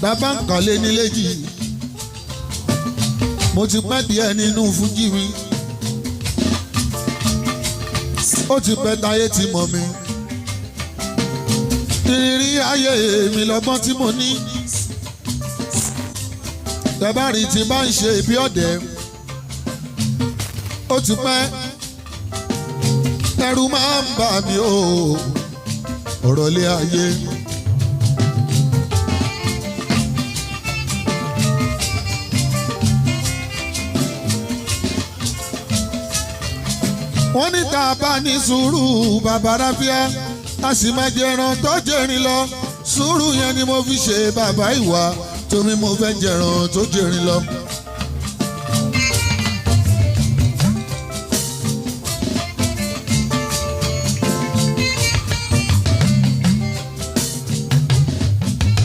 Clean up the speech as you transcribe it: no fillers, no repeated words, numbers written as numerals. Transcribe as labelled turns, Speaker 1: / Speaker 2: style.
Speaker 1: bàbá ń kọ́lé níléjì mo ti pẹ́ díẹ̀ nínú fújì mi ó ti pẹ́ táyé ti mọ̀ mi ìrírí ayé mi lọ́gbọ́n tí mo ní tẹ́bárì tí bá ń ṣe bí ọ̀dẹ̀ ó ti pẹ́ ẹ̀rù máa ń bà mí o ọ̀rọ̀ lé ayé. wọ́n ní tá a bá ní sùúrù bàbá ráfíà a sì máa jẹran tó jẹrin lọ sùúrù yẹn ni mo fi ṣe bàbá ìwà torí mo fẹ́ jẹran tó jẹrin lọ.